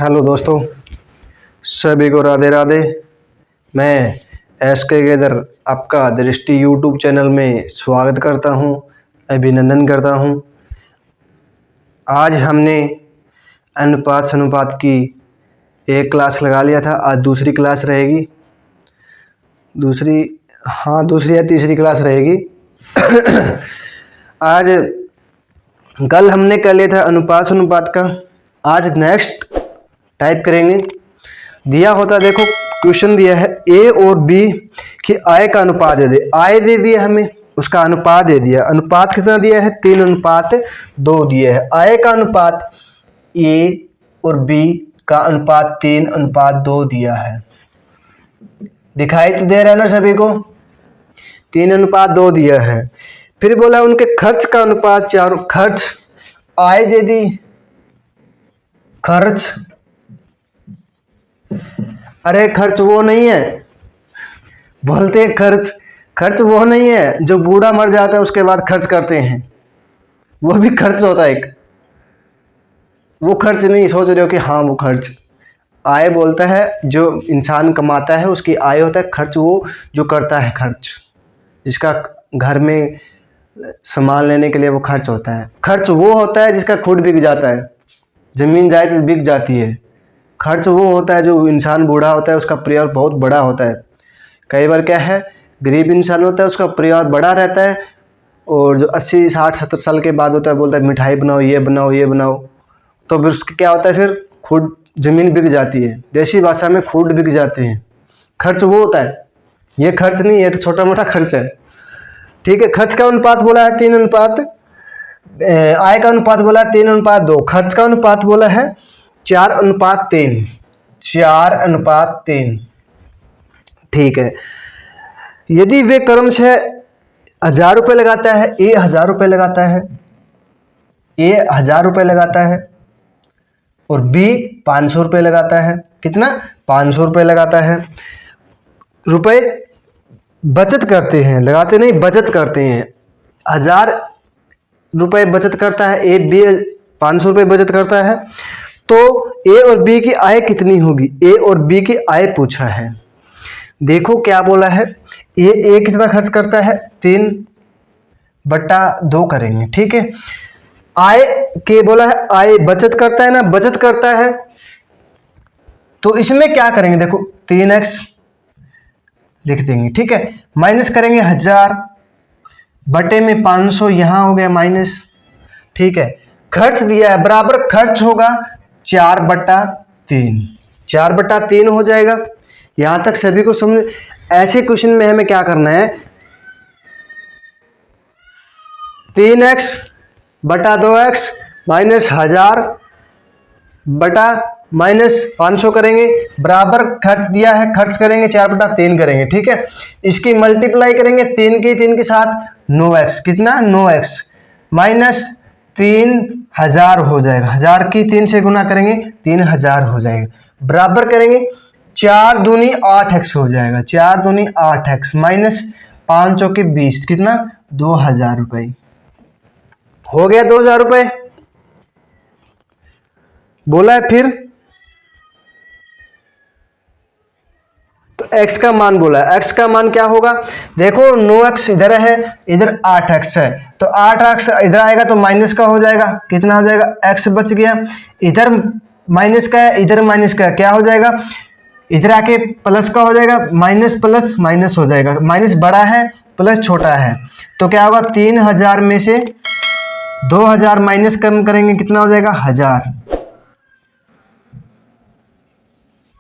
Hello दोस्तों, सभी को राधे राधे। मैं SK गेदर आपका दृष्टि यूट्यूब चैनल में स्वागत करता हूं, अभिनंदन करता हूं। आज हमने अनुपात की एक क्लास लगा लिया था। आज दूसरी क्लास रहेगी, दूसरी या तीसरी क्लास रहेगी। आज कल हमने कर लिया था अनुपात का। आज नेक्स्ट टाइप करेंगे। दिया होता, देखो क्वेश्चन दिया है ए और बी की आय का अनुपात दे दे। आय दे दिया हमें, उसका अनुपात दे दिया। अनुपात कितना दिया है? 3:2 दिया है। आय का अनुपात ए और बी का अनुपात 3:2 दिया है। दिखाई तो दे रहा है ना सभी को? 3:2 दिया है। फिर बोला उनके खर्च का अनुपात 4। खर्च आय दे दी, खर्च, अरे खर्च वो नहीं है, बोलते हैं खर्च वो नहीं है जो बूढ़ा मर जाता है उसके बाद खर्च करते हैं, वो भी खर्च होता है एक। वो खर्च नहीं सोच रहे हो कि हाँ वो खर्च। आय बोलता है जो इंसान कमाता है उसकी आय होता है। खर्च वो जो करता है, खर्च जिसका घर में सामान लेने के लिए वो खर्च होता है। खर्च वो होता है जिसका खुद बिक जाता है, जमीन जायदाद बिक जाती है। खर्च वो होता है जो इंसान बूढ़ा होता है, उसका परिवार बहुत बड़ा होता है। कई बार क्या है, गरीब इंसान होता है उसका परिवार बड़ा रहता है, और जो 80, 60, 70 साल के बाद होता है बोलता है मिठाई बनाओ, ये बनाओ, ये बनाओ, तो फिर उसका क्या होता है, फिर खुद ज़मीन बिक जाती है। देसी भाषा में खुद बिक जाते हैं। खर्च वो होता है, ये खर्च नहीं है, तो छोटा मोटा खर्च है। ठीक है। खर्च का अनुपात बोला है 3:, आय का अनुपात बोला है 3:2, खर्च का अनुपात बोला है 4:3। 4:3। ठीक है। यदि वे क्रमशः 1000 रुपये लगाता है, ए 1000 रुपये लगाता है, ए 1000 रुपये लगाता है, और बी 500 रुपये लगाता है। कितना? 500 रुपये लगाता है। रुपये बचत करते हैं, लगाते नहीं, बचत करते हैं। 1000 रुपये बचत करता है ए, बी 500 रुपये बचत करता है। तो ए और बी की आय कितनी होगी? ए और बी की आय पूछा है। देखो क्या बोला है, ए कितना खर्च करता है? 3/2 करेंगे। ठीक है। आय के बोला है, आय बचत करता है ना, बचत करता है, तो इसमें क्या करेंगे? देखो 3x लिख देंगे। ठीक है। माइनस करेंगे 1000 बटे में 500, यहां हो गया माइनस। ठीक है। खर्च दिया है, बराबर खर्च होगा 4/3। 4/3 हो जाएगा। यहां तक सभी को समझ। ऐसे क्वेश्चन में हमें क्या करना है, 3x बटा 2x माइनस 1000 बटा माइनस 500 करेंगे, बराबर खर्च दिया है, खर्च करेंगे 4/3 करेंगे। ठीक है। इसकी मल्टीप्लाई करेंगे 3 के साथ, 9x। कितना? 9x माइनस 3000 हो जाएगा। 1000 की 3 से गुना करेंगे 3000 हो जाएगा। बराबर करेंगे 4 दूनी 8x हो जाएगा। 4 दूनी 8x माइनस 5 चौके 20, कितना? 2000 रुपये हो गया। 2000 रुपये बोला है। फिर तो x का मान बोला है। x का मान क्या होगा? देखो 9x इधर है, इधर 8x है, तो 8x इधर आएगा तो माइनस का हो जाएगा। कितना हो जाएगा? x बच गया। इधर माइनस का है, इधर माइनस का है, क्या हो जाएगा? इधर आके प्लस का हो जाएगा। माइनस प्लस माइनस हो जाएगा। माइनस बड़ा है, प्लस छोटा है, तो क्या होगा? 3000 में से 2000 माइनस कम करेंगे, कितना हो जाएगा? 1000।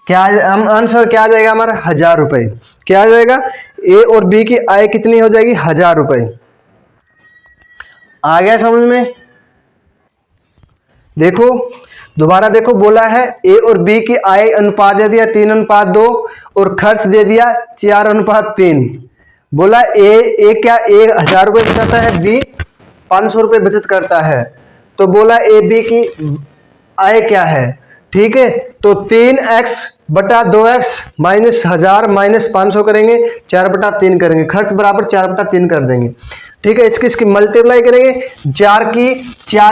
क्या आंसर क्या आ जाएगा हमारा? 1000 रुपये। क्या आ जाएगा? ए और बी की आय कितनी हो जाएगी? 1000 रुपये। आ गया समझ में? देखो दोबारा देखो, बोला है ए और बी की आय अनुपात दे दिया 3:2 और खर्च दे दिया 4:3। बोला ए क्या? ए 1000 रुपये बचाता है, बी 500 रुपये बचत करता है। तो बोला ए बी की आय क्या है? ठीक है। तो 3x बटा 2x माइनस 1000 माइनस 500 करेंगे, 4/3 करेंगे। खर्च बराबर 4/3 कर देंगे। ठीक है। इसकी मल्टीप्लाई करेंगे, चार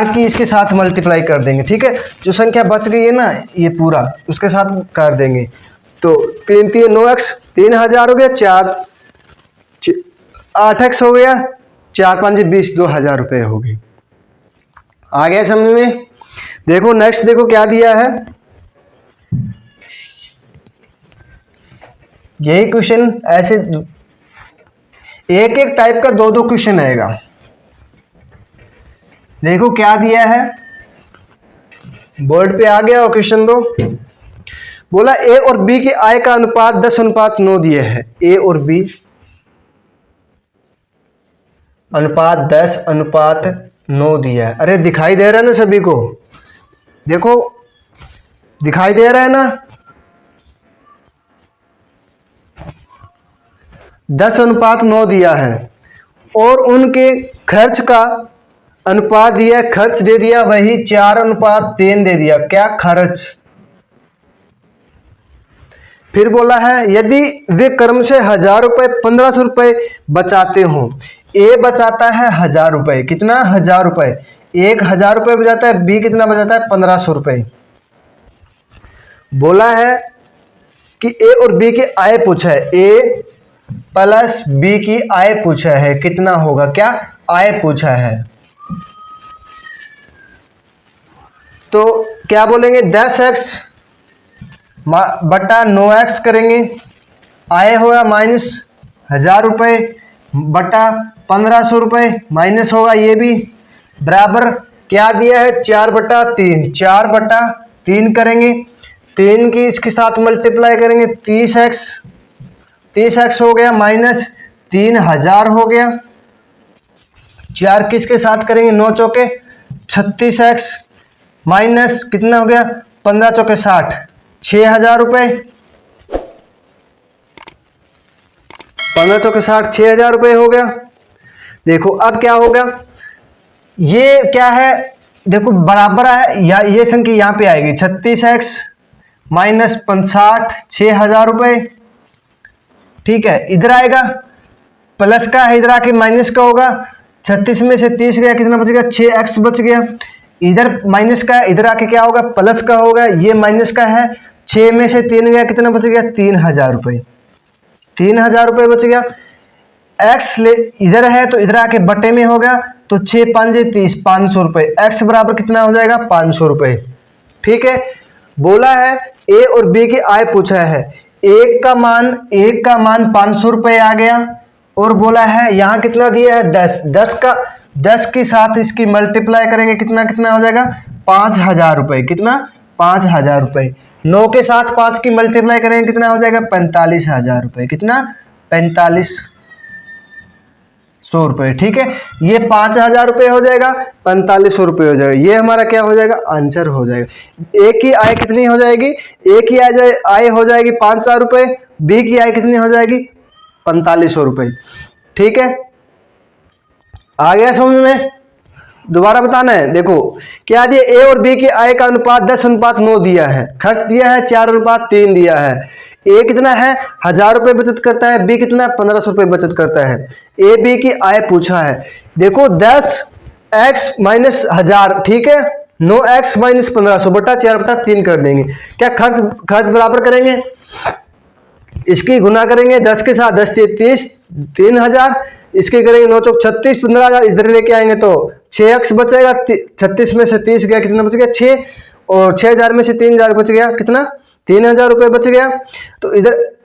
की इसके साथ मल्टीप्लाई कर देंगे। ठीक है, जो संख्या बच गई है ना ये पूरा उसके साथ कर देंगे। तो 3 3 9x 3000 हो गया, 8x हो गया, 4 5 20 2000 रुपये हो गए। आ गया समझ में। देखो नेक्स्ट देखो क्या दिया है, यही क्वेश्चन ऐसे एक एक टाइप का 2 2 क्वेश्चन आएगा। देखो क्या दिया है, बोर्ड पे आ गया और क्वेश्चन 2 बोला ए और बी की आय का अनुपात 10:9 दिया है। ए और बी अनुपात 10:9 दिया है। अरे दिखाई दे रहा है ना सभी को, देखो दिखाई दे रहा है ना, 10:9 दिया है और उनके खर्च का अनुपात दिया, खर्च दे दिया वही 4:3 दे दिया। क्या खर्च। फिर बोला है यदि वे क्रम से 1000 रुपए 1500 रुपए बचाते हो, ए बचाता है 1000 रुपए, कितना 1000 रुपए, एक 1000 रुपए बचाता है, बी कितना बचाता है 1500 रुपए। बोला है कि ए और बी की आय पूछा है, ए प्लस बी की आय पूछा है, कितना होगा, क्या आय पूछा है। तो क्या बोलेंगे 10x बटा 9x करेंगे, आय होगा -1000 रुपये बटा 1500 रुपये, माइनस होगा ये भी, बराबर क्या दिया है 4/3, 4/3 करेंगे, 3 की इसके साथ मल्टीप्लाई करेंगे 30x हो गया, -3000 हो गया, 4 किसके साथ करेंगे 9 चौके 36x, माइनस कितना हो गया 15 चौके 60, 6000 रुपये, 15 चौके 60, 6000 रुपये हो गया। देखो अब क्या होगा, ये क्या है देखो बराबर है या ये संख्या यहाँ पे आएगी 36x माइनस 65, 6000 रुपये। ठीक है, इधर आएगा प्लस का है, इधर आके माइनस का होगा, 36 में से 30 गया, कितना बच गया 6x बच गया। इधर माइनस का है, इधर आके क्या होगा प्लस का होगा, ये माइनस का है, 6 में से 3 गया, कितना बच गया 3000 रुपये, 3000 रुपये बच गया। x ले इधर है तो इधर आके बटे में होगा, तो 6 5 30, 500 रुपये, x बराबर कितना हो जाएगा 500 रुपये। ठीक है, बोला है ए और बी की आय पूछा है, एक का मान 500 रुपये आ गया, और बोला है यहाँ कितना दिया है 10 के साथ इसकी मल्टीप्लाई करेंगे, कितना कितना हो जाएगा 5000 रुपये, कितना 5000 रुपये, 9 के साथ 5 की मल्टीप्लाई करेंगे कितना हो जाएगा 45,000 रुपये, कितना 4500 रुपये। ठीक है, ये 5000 रुपये हो जाएगा, 4500 रुपये हो जाएगा, ये हमारा क्या हो जाएगा आंसर हो जाएगा। ए की आय कितनी हो जाएगी, ए की आय हो जाएगी 5000 रुपये, बी की आय कितनी हो जाएगी 4500 रुपये। ठीक है, आ गया समझ में, दोबारा बताना है। देखो क्या दिया, ए और बी की आय का अनुपात 10:9 दिया है, खर्च दिया है 4:3 दिया है, ए कितना है 1000 रुपये बचत करता है, बी कितना 1500 रुपये बचत करता है। ए बी की आय पूछा है, देखो 10x माइनस 1000, ठीक है 9x माइनस 1500 बटा 4/3 कर देंगे। क्या खर्च बराबर करेंगे, इसकी गुना करेंगे 10 के साथ, 10 30 3000, इसके करेंगे 9 चौक 36, 15000 इधर लेके आएंगे तो 6x बचेगा, 36 में से 30 गया, कितना बच गया 6, और 6000 में से 3000 बच गया, कितना 3000 रुपये बच गया। तो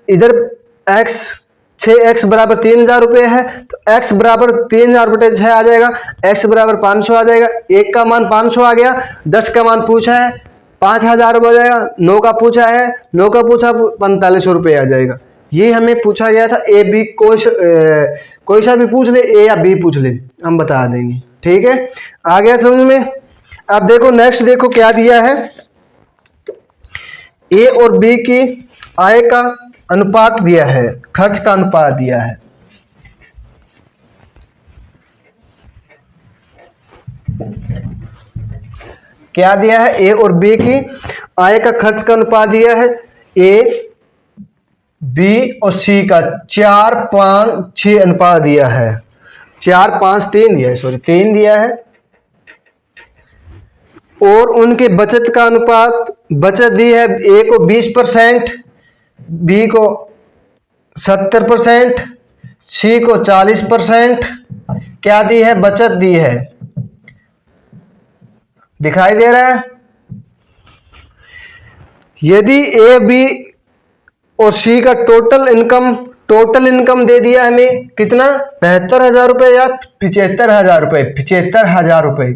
इधर x 6x बराबर 3000 रुपये है, तो x बराबर 3000 बटे 6 आ जाएगा, x बराबर 500 आ जाएगा, एक का मान 500 आ गया, 10 का मान पूछा है 5000 हो जाएगा, 9 का पूछा है 4500 रुपये आ जाएगा। ये हमें पूछा गया था, ए बी कोई सा भी पूछ ले, ए या बी पूछ ले हम बता देंगे। ठीक है, आ गया समझ में। अब देखो नेक्स्ट देखो क्या दिया है, ए और बी की आय का अनुपात दिया है, खर्च का अनुपात दिया है। क्या दिया है, ए और बी की आय का खर्च का अनुपात दिया है, ए बी और सी का 4 5 6 अनुपात दिया है, 4 5 3 दिया है, सॉरी 3 दिया है। और उनके बचत का अनुपात, बचत दी है ए को 20%, बी को 70%, सी को 40%। क्या दी है? बचत दी है। दिखाई दे रहा है? यदि ए बी और सी का टोटल इनकम दे दिया हमें कितना, 75,000 रुपए या 75,000 रुपए, 75,000 रुपए,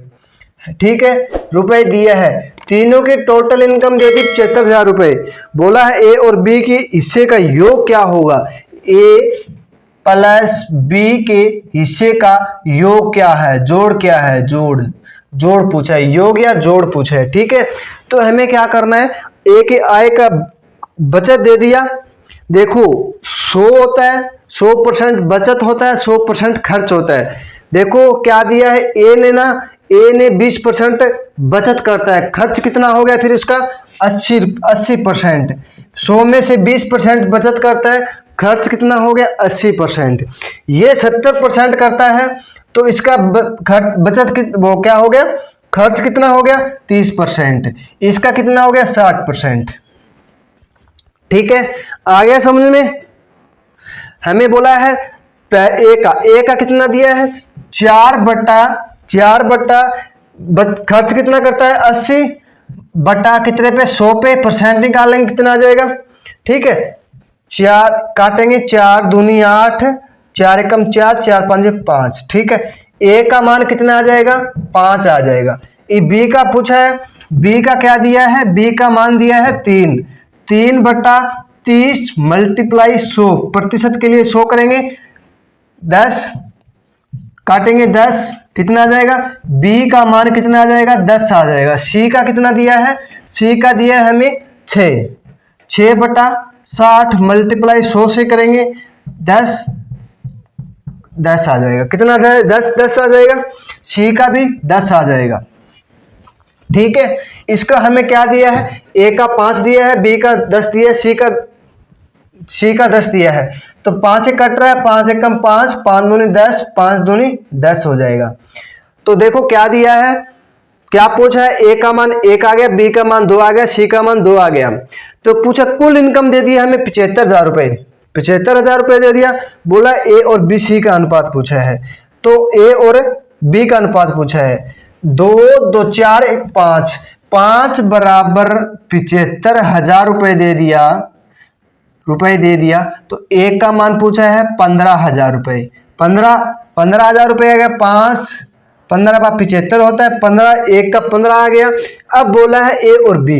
ठीक है, रुपए दिया है। तीनों की टोटल इनकम दे दी 75,000 रुपए। बोला है ए और बी के हिस्से का योग क्या होगा, ए प्लस बी के हिस्से का योग क्या है, जोड़ क्या है, जोड़ पूछा है, योग या जोड़ पूछा है, ठीक है। तो हमें क्या करना है, ए के आय का बचत दे दिया। देखो 100 होता है, 100% बचत होता है, 100% खर्च होता है। देखो क्या दिया है, ए ने 20% बचत करता है, खर्च कितना हो गया फिर उसका 80%। 100 में से 20% बचत करता है, खर्च कितना हो गया 80%। ये 70% करता है तो इसका बचत वो क्या हो गया, खर्च कितना हो गया 30%। इसका कितना हो गया 60%। ठीक है, आ गया समझ में। हमें बोला है ए का कितना दिया है 4 बट्टा खर्च कितना करता है 80 बट्टा कितने पे 100 पे, परसेंट निकालेंगे कितना आ जाएगा। ठीक है, 4 काटेंगे, 4 दूनी 8, 4 एकम 4, 4 5 5। ठीक है, ए का मान कितना आ जाएगा 5 आ जाएगा। ये बी का पूछा है, बी का क्या दिया है, बी का मान दिया है 3 बट्टा 30 मल्टीप्लाई 100, प्रतिशत के लिए 100 करेंगे, 10 काटेंगे 10 कितना आ जाएगा, बी का मान कितना आ जाएगा 10 आ जाएगा। सी का कितना दिया है, सी का दिया है हमें 6 बटा 60 मल्टीप्लाई 100 से करेंगे 10 आ जाएगा। कितना आ जाएगा 10 आ जाएगा। सी का भी 10 आ जाएगा। ठीक है, इसका हमें क्या दिया है, ए का 5 दिया है, बी का 10 दिया है, सी का 10 दिया है। तो 5 से कट रहा है, 5 एकम 5, 5 दूनी 10, 5 दूनी 10 हो जाएगा। तो देखो क्या दिया है, क्या पूछा है, ए का मान 1 आ गया, बी का मान 2 आ गया, सी का मान 2 आ गया। तो पूछा कुल इनकम दे दिया हमें 75,000 रुपए, 75,000 रुपए दे दिया। बोला ए और बी सी का अनुपात पूछा है, तो ए और बी का अनुपात पूछा है। 2 2 4 1 5 बराबर 75,000 रुपए दे दिया। तो ए का मान पूछा है 15,000 रुपए, 15,000 रुपए आ गया। 15 का 75 होता है, 15 1 का 15 आ गया। अब बोला है ए और बी,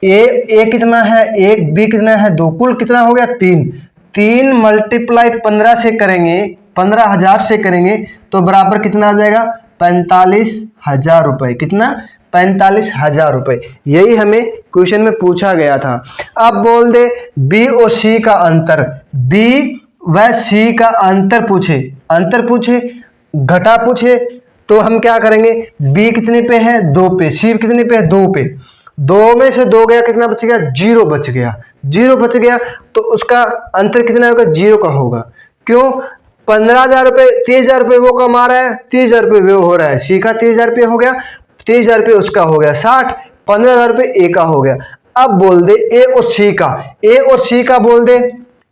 ए कितना है 1, बी कितना है 2, कुल कितना हो गया 3 मल्टीप्लाई 15 से करेंगे, 15,000 से करेंगे तो बराबर कितना आ जाएगा 45,000 रुपए। कितना 45,000 रुपए। यही हमें क्वेश्चन में पूछा गया था। अब बोल दे बी और सी का अंतर, बी व सी का अंतर पूछे घटा पूछे तो हम क्या करेंगे, बी कितने पे है 2 पे, सी कितने पे है 2 पे। 2 में से 2 गया, कितना बच गया 0 बच गया। तो उसका अंतर कितना होगा 0 का होगा। क्यों, 15,000 रुपए 30,000 रुपये वो कमा रहा है, 30,000 रुपये वो हो रहा है, सी का 30,000 रुपये हो गया, 30,000 रुपये उसका हो गया 60, 15,000 रुपये ए का हो गया। अब बोल दे ए और सी का बोल दे,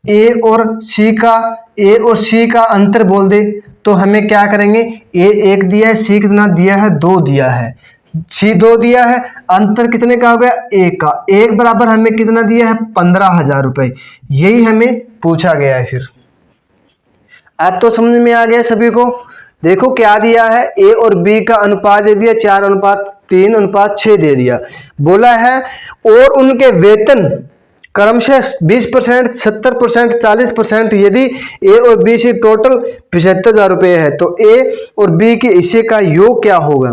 ए और सी का अंतर बोल दे। तो हमें क्या करेंगे, ए 1 दिया है, सी कितना दिया है 2 दिया है, सी 2 दिया है, अंतर कितने का हो गया 1 का। 1 बराबर हमें कितना दिया है 15,000 रुपए। यही हमें पूछा गया है। फिर अब तो समझ में आ गया सभी को। देखो क्या दिया है, ए और बी का अनुपात दे दिया 4:3:6 दे दिया। बोला है और उनके वेतन क्रमशः 20%, 70%, 40%। यदि ए और बी से टोटल 75,000 रुपये है तो ए और बी के हिस्से का योग क्या होगा।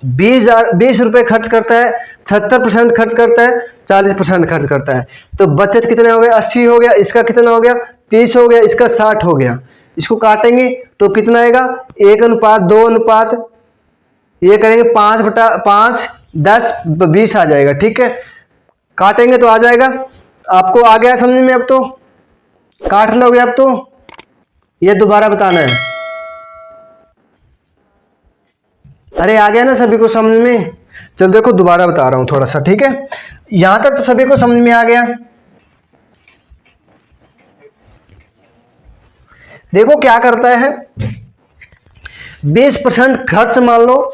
20 रुपये खर्च करता है, 70% खर्च करता है, 40% खर्च करता है। तो बचत कितना हो गया 80 हो गया, इसका कितना हो गया 30 हो गया, इसका 60 हो गया। इसको काटेंगे तो कितना आएगा 1:2 ये करेंगे 5/5 10 20 आ जाएगा। ठीक है, काटेंगे तो आ जाएगा। आपको आ गया समझ में, अब तो काट लोगे। अब तो ये दोबारा बताना है। अरे आ गया ना सभी को समझ में? चल देखो दोबारा बता रहा हूं थोड़ा सा, ठीक है? यहां तक तो सभी को समझ में आ गया। देखो क्या करता है, 20% खर्च मान लो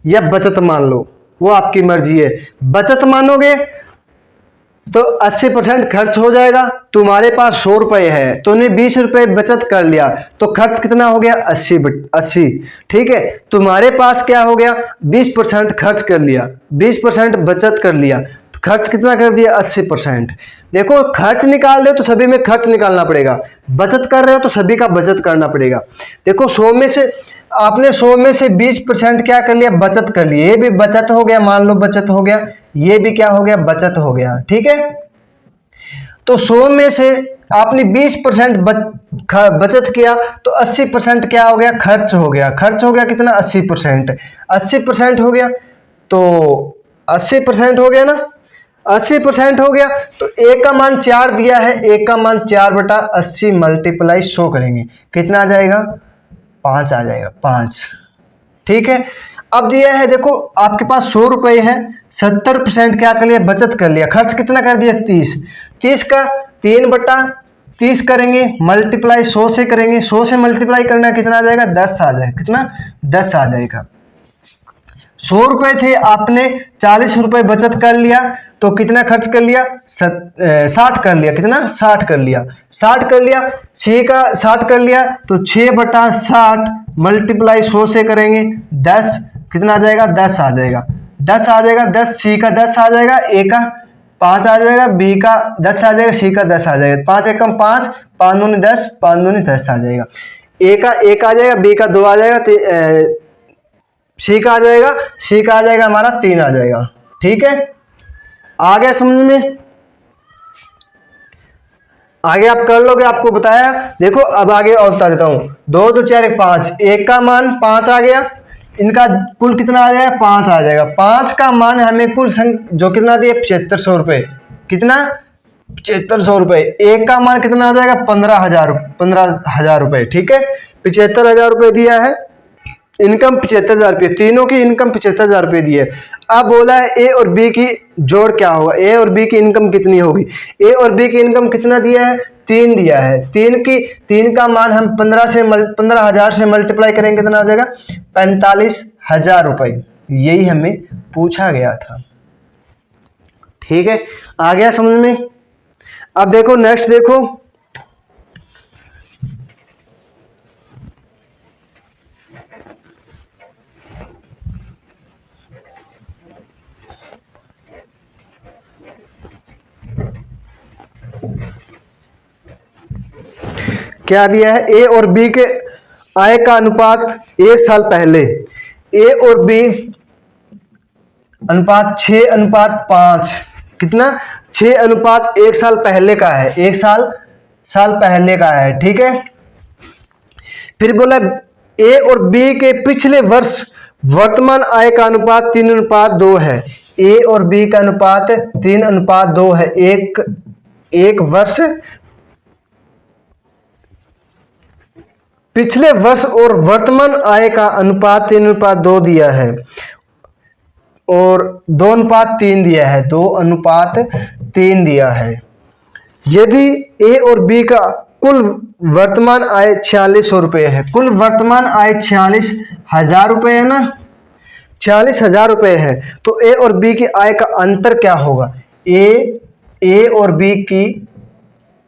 या बचत मान लो, वो आपकी मर्जी है। बचत मानोगे तो 80% खर्च हो जाएगा। तुम्हारे पास 100 रुपए है, तूने 20 रुपए बचत कर लिया, तो खर्च कितना हो गया? 80। ठीक है, तुम्हारे पास क्या हो गया? 20% खर्च कर लिया, 20% बचत कर लिया, तो खर्च कितना कर दिया? 80%। देखो खर्च निकाल रहे हो तो सभी में खर्च निकालना पड़ेगा, बचत कर रहे हो तो सभी का बचत करना पड़ेगा। देखो 100 में से आपने 100 में से 20% क्या कर लिया? बचत कर लिया, ये भी बचत हो गया, मान लो बचत हो गया, ये भी क्या हो गया? बचत हो गया। ठीक है, तो 100 में से आपने 20% बचत किया, तो 80% क्या हो गया? खर्च हो गया। खर्च हो गया कितना? 80%। 80% हो गया, तो 80% हो गया ना, 80% हो गया, तो ए का मान 4 दिया है, ए का मान 4/80 मल्टीप्लाई 100 करेंगे, कितना आ जाएगा? 5 आ जाएगा, 5। ठीक है, अब दिया है, देखो आपके पास 100 रुपए है, 70% क्या कर लिया? बचत कर लिया। खर्च कितना कर दिया? 30। 30 का 3/30 करेंगे, मल्टीप्लाई 100 से करेंगे, 100 से मल्टीप्लाई करना कितना आ जाएगा? 10 आ जाएगा। कितना? 10 आ जाएगा। 100 रुपए थे, आपने 40 रुपए बचत कर लिया, तो कितना खर्च कर लिया? 60 कर लिया। कितना? 60 कर लिया। 60 कर लिया, 6 का 60 कर लिया, तो 6/60 मल्टीप्लाई 100 से करेंगे, 10। कितना आ जाएगा? 10 आ जाएगा। 10 आ जाएगा, 10 सी का 10 आ जाएगा, ए का 5 आ जाएगा, बी का 10 आ जाएगा, सी का 10 आ जाएगा। 5 एकम 5, 5 दूनी 10, 5 दूनी 10 आ जाएगा। ए का 1 आ जाएगा, बी का 2 आ जाएगा, सी का आ जाएगा, सी का आ जाएगा हमारा 3 आ जाएगा। ठीक है, आ गया समझ में? आगे आप कर लोगे, आपको बताया। देखो अब आगे और बता देता हूं। 2 2 4 5, एक का मान 5 आ गया, इनका कुल कितना आ जाएगा? 5 आ जाएगा। 5 का मान हमें कुल जो कितना दिया? 7500 रुपए। कितना? 7500 रुपए। एक का मान कितना आ जाएगा? 15,000 रुपए। ठीक है, 75,000 रुपए दिया है, इनकम 75,000 रुपये, तीनों की इनकम 75,000 रुपये दी है। अब बोला है ए और बी की जोड़ क्या होगा? ए और बी की इनकम कितनी होगी? ए और बी की इनकम कितना दिया है? 3 दिया है। 3 का मान हम 15,000 से मल्टीप्लाई करेंगे, कितना हो जाएगा? 45,000 रुपये। यही हमें पूछा गया था। ठीक है, आ गया समझ में? अब देखो नेक्स्ट, देखो क्या दिया है? ए और बी के आय का अनुपात 1 साल पहले। ए और बी अनुपात 6:5। कितना? 6:1 साल पहले का है, 1 साल पहले का है। ठीक है, फिर बोला ए और बी के पिछले वर्ष वर्तमान आय का अनुपात 3:2 है। ए और बी का अनुपात 3:2 है। एक वर्ष पिछले वर्ष और वर्तमान आय का अनुपात 3:2 दिया है, और 2:3 दिया है, 2:3 दिया है। यदि ए और बी का कुल वर्तमान आय 4600 रुपये है, कुल वर्तमान आय 46,000 रुपये है ना, 46,000 रुपये है, तो ए और बी की आय का अंतर क्या होगा? ए और बी की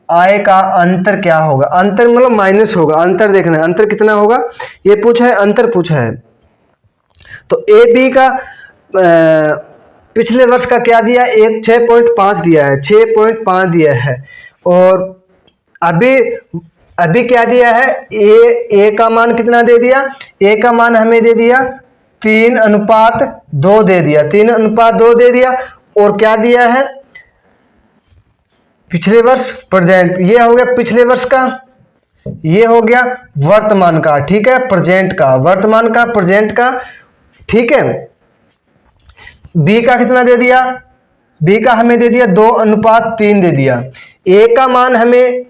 आय का अंतर क्या होगा? अंतर मतलब माइनस होगा, अंतर देखना है, अंतर कितना होगा ये पूछा है, अंतर पूछा है। तो ए बी का पिछले वर्ष का क्या दिया? 6.5 दिया है, 6.5 दिया है, और अभी क्या दिया है? ए का मान कितना दे दिया? ए का मान हमें दे दिया 3:2 दे दिया, 3:2 दे दिया, और क्या दिया है? पिछले वर्ष प्रेजेंट। ये हो गया पिछले वर्ष का, ये हो गया वर्तमान का। ठीक है, प्रेजेंट का, वर्तमान का, प्रेजेंट का। ठीक है, बी का कितना दे दिया? बी का हमें दे दिया 2:3 दे दिया। ए का मान हमें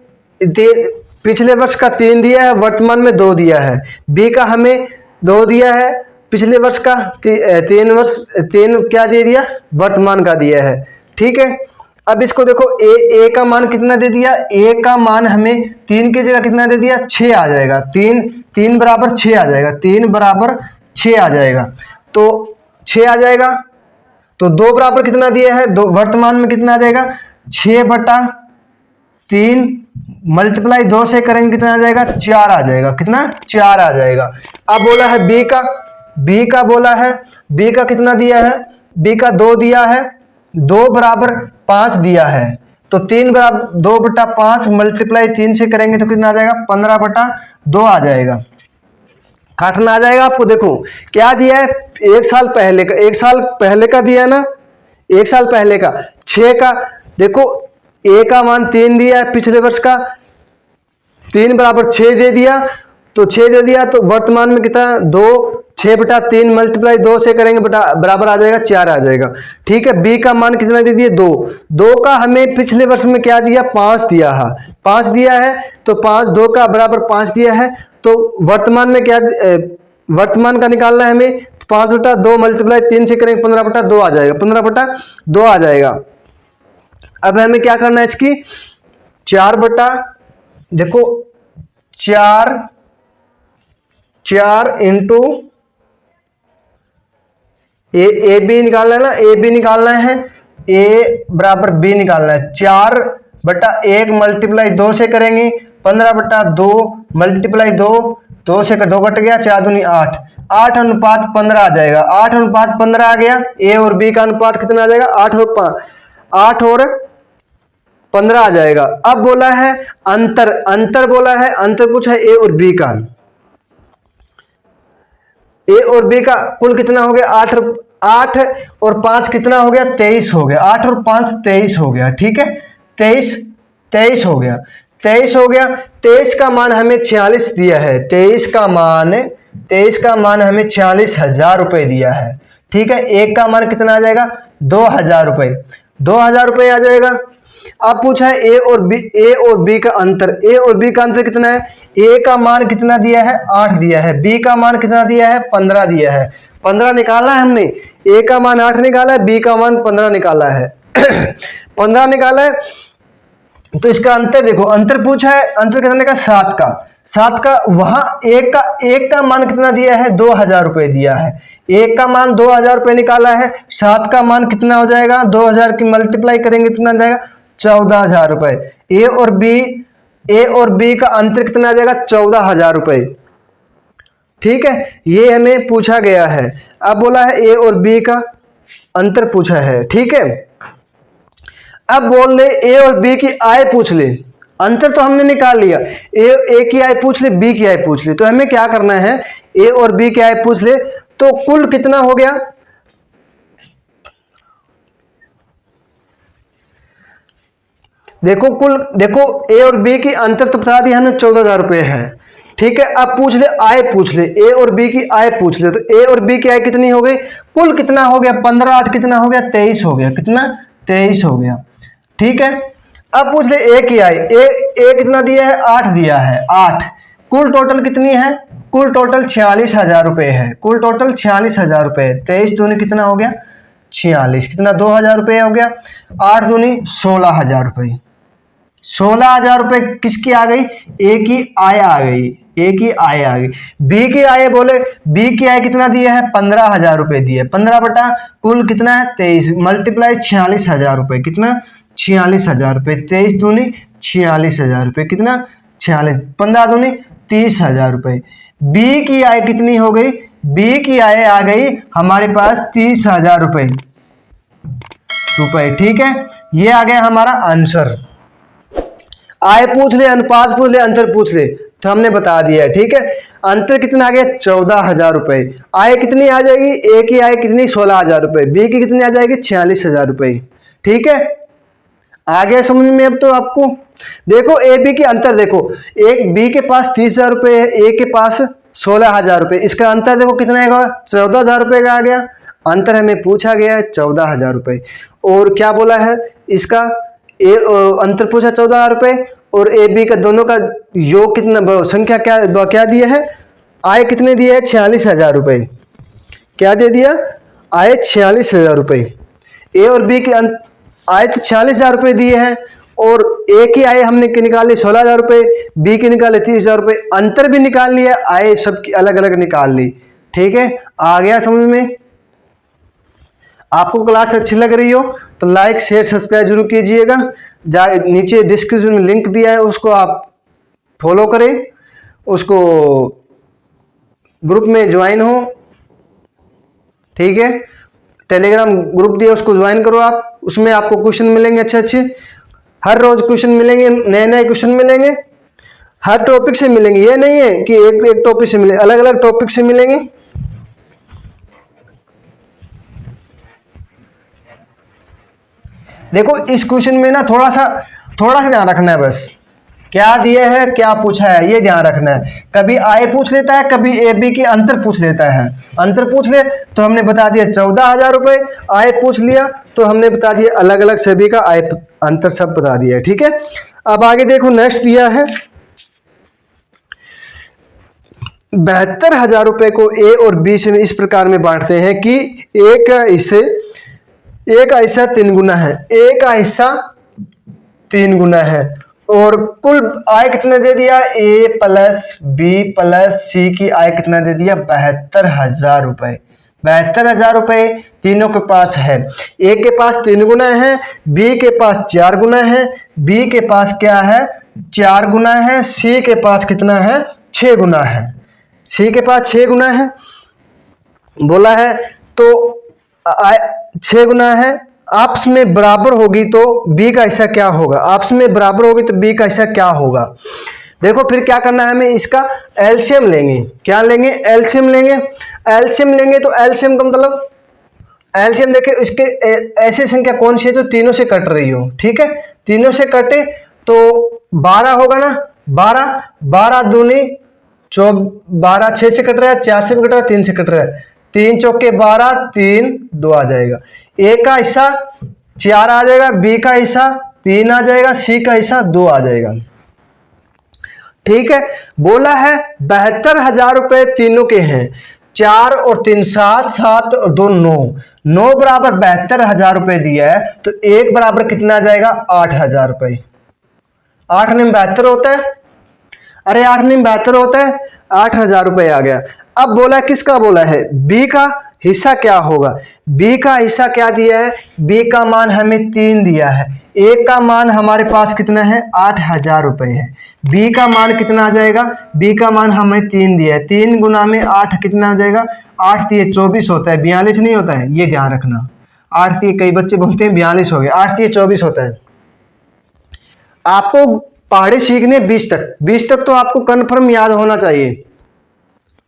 पिछले वर्ष का 3 दिया है, वर्तमान में 2 दिया है। बी का हमें 2 दिया है, पिछले वर्ष का 3 क्या दे दिया, वर्तमान का दिया है। ठीक है, अब इसको देखो, ए का मान कितना दे दिया, ए का मान हमें 3 की जगह कितना दे दिया, 6 आ जाएगा। 3 बराबर 6 आ जाएगा, 3 बराबर 6 आ जाएगा, तो 6 आ जाएगा। तो 2 बराबर कितना दिया है, 2 वर्तमान में कितना आ जाएगा, 6/3 मल्टीप्लाई 2 से करेंगे कितना आ जाएगा, 4 आ जाएगा। कितना, 4 आ जाएगा। अब बोला है बी का बोला है, बी का कितना दिया है, बी का 2 दिया है, 2 बराबर 5 दिया है, तो 3 बराबर 2/5 मल्टीप्लाई 3 से करेंगे तो कितना आ जाएगा, 15/2 आ जाएगा। काटना आ जाएगा आपको। देखो क्या दिया है, 1 साल पहले का, 1 साल पहले का दिया है ना, 1 साल पहले का 6 का। देखो ए का मान 3 दिया है, पिछले वर्ष का 3 बराबर 6 दे दिया, तो 6 दे दिया, तो वर्तमान में कितना, 2, 6/3 मल्टीप्लाई 2 से करेंगे बराबर आ जाएगा 4 आ जाएगा। ठीक है, बी का मान कितना दे दिए, 2 का हमें पिछले वर्ष में क्या दिया, 5 दिया है, 5 दिया है, तो 2 का बराबर 5 दिया है, तो वर्तमान में क्या, वर्तमान का निकालना है हमें, 5/2 मल्टीप्लाई 3 से करेंगे 15/2 आ जाएगा, 15/2 आ जाएगा। अब हमें क्या करना है, इसकी 4 देखो 4 इंटू ए बी निकालना है ना, ए बी निकालना है, ए बराबर बी निकालना है। 4/1 मल्टीप्लाई 2 से करेंगे 15/2 मल्टीप्लाई 2 से 2 कट गया, 4 दूनी 8, 8:15 आ जाएगा। 8:15 आ गया। ए और बी का अनुपात कितना आ जाएगा, 8 और 15 आ जाएगा। अब बोला है अंतर बोला है, अंतर पूछा है ए और बी का, ए और बी का कुल कितना हो गया, 8 और 5 कितना हो गया, 23 हो गया। 8 और 5 23 हो गया। ठीक है, 23 हो गया, 23 हो गया। 23 का मान हमें 46 दिया है, 23 का मान हमें 46,000 रुपए दिया है। ठीक है, एक का मान कितना आ जाएगा, 2,000 रुपए, 2,000 रुपए आ जाएगा। अब पूछा है ए और बी का अंतर, ए और बी का अंतर कितना है, ए का मान कितना दिया है, 8 दिया है, बी का मान कितना दिया है, 15 दिया है। 15 निकाला है हमने, ए का मान 8 निकाला है, बी का मान 15 निकाला है। 15 निकाला है, तो इसका अंतर देखो, अंतर पूछा है, अंतर कितने का, 7 का। वहां एक का मान कितना दिया है, 2,000 रुपए दिया है, एक का मान 2,000 रुपए निकाला है। 7 का मान कितना हो जाएगा, 2,000 की मल्टीप्लाई करेंगे कितना जाएगा, 14,000 रुपए। ए और बी का अंतर कितना आ जाएगा, 14,000 रुपए। ठीक है, ये हमें पूछा गया है। अब बोला है ए और बी का अंतर पूछा है। ठीक है, अब बोल ले ए और बी की आय पूछ ले। अंतर तो हमने निकाल लिया, ए की आय पूछ ले, बी की आय पूछ ले। तो हमें क्या करना है, ए और बी की आय पूछ ले, तो कुल कितना हो गया, देखो ए और बी की अंतर तो बता दिया हमने, 14,000 रुपए है। ठीक है, अब पूछ ले आय पूछ ले, ए और बी की आय पूछ ले। तो ए और बी की आय कितनी हो गई, कुल कितना हो गया, 15 8 कितना हो गया, 23 हो गया। कितना, 23 हो गया। ठीक है, अब पूछ ले ए की आय, ए कितना दिया है, 8 दिया है, 8। कुल टोटल कितनी है, कुल टोटल 46,000 रुपए है, कुल टोटल 46,000 रुपए। 23 दूनी कितना हो गया, 46, कितना 2,000 रुपए हो गया। 8 दूनी 16,000 रुपए, 16,000 रुपए किसकी आ गई, ए की आय आ गई, ए की आय आ गई। बी की आय बोले, बी की आय कितना दिया है, 15,000 रुपए दिए, 15 बटा कुल कितना है, 23 मल्टीप्लाई 46,000 रुपए, कितना 46,000 रुपए। 23 दूनी 46,000 रुपए, कितना 46, 15 दूनी 30,000 रुपए। बी की आय कितनी हो गई, बी की आय आ गई हमारे पास 30,000 रुपए। ठीक है, ये आ गया हमारा आंसर। आय पूछ ले, अनुपात पूछ ले, अंतर पूछ ले, तो हमने बता दिया है। ठीक है, अंतर कितना आ गया, 14,000 रुपए। आय कितनी आ जाएगी, ए की आय कितनी, 16,000 रुपए, बी की कितनी आ जाएगी, 46,000 रुपए। ठीक है, आ गया समझ में अब तो आपको। देखो ए बी की अंतर देखो, एक बी के पास 30,000 रुपए है, ए के पास 16,000 रुपए, इसका अंतर देखो कितना आएगा, 14,000 रुपए का आ गया। अंतर हमें पूछा गया है 14,000 रुपए। और क्या बोला है, इसका अंतर पूछा 14,000 रुपए, और ए बी का दोनों का योग कितना, संख्या क्या दिया है, आय कितने दिए है, 46,000 रुपए। क्या दे दिया, आए 46,000 रुपये। ए और बी के आए तो 46,000 रुपये दिए हैं, और ए की आय हमने निकाली 16,000 रुपये, बी की निकाले 30,000 रुपये, अंतर भी निकाल लिया, आय सबकी अलग अलग निकाल ली। ठीक है, आ गया समझ में। आपको क्लास अच्छी लग रही हो तो लाइक शेयर सब्सक्राइब जरूर कीजिएगा। नीचे डिस्क्रिप्शन में लिंक दिया है, उसको आप फॉलो करें, उसको ग्रुप में ज्वाइन हो। ठीक है, टेलीग्राम ग्रुप दिया, उसको ज्वाइन करो आप, उसमें आपको क्वेश्चन मिलेंगे अच्छे अच्छे, हर रोज क्वेश्चन मिलेंगे, नए नए क्वेश्चन मिलेंगे, हर टॉपिक से मिलेंगे। ये नहीं है कि एक टॉपिक से मिले, अलग अलग टॉपिक से मिलेंगे। देखो इस क्वेश्चन में ना थोड़ा सा ध्यान रखना है, बस क्या दिए है क्या पूछा है ये ध्यान रखना है। कभी आय पूछ लेता है, कभी ए बी की अंतर पूछ लेता है। अंतर पूछ ले तो हमने बता दिया 14,000 रुपये, आय पूछ लिया तो हमने बता दिया अलग अलग सभी का आय अंतर सब बता दिया है। ठीक है, अब आगे देखो नेक्स्ट दिया है 72,000 रुपये को ए और बी से इस प्रकार में बांटते हैं कि ए का हिस्सा 3 गुना है, ए का हिस्सा 3 गुना है, और कुल आय कितना दे दिया, ए प्लस बी प्लस सी की आय कितना दे दिया 72,000 रुपये। 72,000 रुपये तीनों के पास है। ए के पास 3 गुना है, बी के पास 4 गुना है, बी के पास क्या है 4 गुना है, सी के पास कितना है 6 गुना है, सी के पास 6 गुना है बोला है। तो 6 गुना है, आपस में बराबर होगी तो बी का हिस्सा क्या होगा, आपस में बराबर होगी तो बी का हिस्सा क्या होगा। देखो फिर क्या करना है, हमें इसका एलसीएम लेंगे। क्या लेंगे, एलसीएम लेंगे। एलसीएम लेंगे तो एलसीएम का मतलब, एलसीएम देखे इसके ऐसी संख्या कौन सी है जो तीनों से कट रही हो। ठीक है, तीनों से कटे तो 12 होगा ना, 12 दूनी 12, 6 से कट रहा है, 4 से भी कट रहा है, 3 से कट रहा है, 3 चौके 12, 3 2 आ जाएगा। ए का हिस्सा 4 आ जाएगा, बी का हिस्सा 3 आ जाएगा, सी का हिस्सा 2 आ जाएगा। ठीक है, बोला है 72,000 रुपये तीनों के हैं, 4 और 3 7, 7 और 2 9, 9 बराबर 72,000 रुपये दिया है, तो 1 बराबर कितना आ जाएगा 8,000 रुपये। 8 में 72 होता है, अरे 8 में 72 होता है, 8,000 रुपये आ गया। अब बोला किसका, बोला है बी का हिस्सा क्या होगा। बी का हिस्सा क्या दिया है, बी का मान हमें 3 दिया है, ए का मान हमारे पास कितना है 8,000 रुपये है, बी का मान कितना आ जाएगा, बी का मान हमें 3 दिया है, 3 गुना में 8 कितना आ जाएगा, 8 3 24 होता है, 42 नहीं होता है, ये ध्यान रखना। 8 3 कई बच्चे बोलते हैं 42 हो गया, 8 3 24 होता है। आपको पहाड़ी सीखने 20 तक, 20 तक तो आपको कन्फर्म याद होना चाहिए।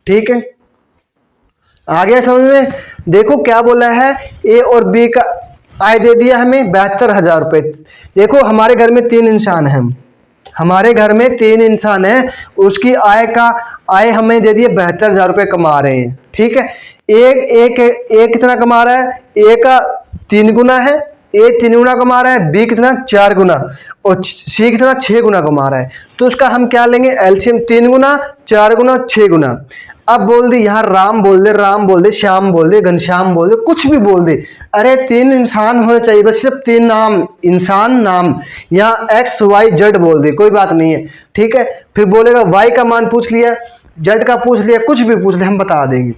ठीक है, आ गया समझ में। देखो क्या बोला है, ए और बी का आय दे दिया हमें 72,000 रुपये। देखो हमारे घर में 3 इंसान हैं, हमारे घर में 3 इंसान हैं, उसकी आय हमें दे दिए 72,000 रुपये कमा रहे हैं। ठीक है, एक कितना कमा रहा है, ए का 3 गुना है, ए 3 गुना कमा रहा है, बी कितना 4 गुना, और सी कितना 6 गुना कमा रहा है। तो उसका हम क्या लेंगे एलसीएम, 3 गुना 4 गुना 6 गुना। अब बोल दे यहाँ राम बोल दे, श्याम बोल दे, घनश्याम बोल दे, कुछ भी बोल दे, अरे 3 इंसान होने चाहिए, बस सिर्फ 3 नाम, इंसान नाम, यहाँ XYZ बोल दे, कोई बात नहीं है। ठीक है, फिर बोलेगा Y का मान पूछ लिया, Z का पूछ लिया, कुछ भी पूछ लिया हम बता देंगे।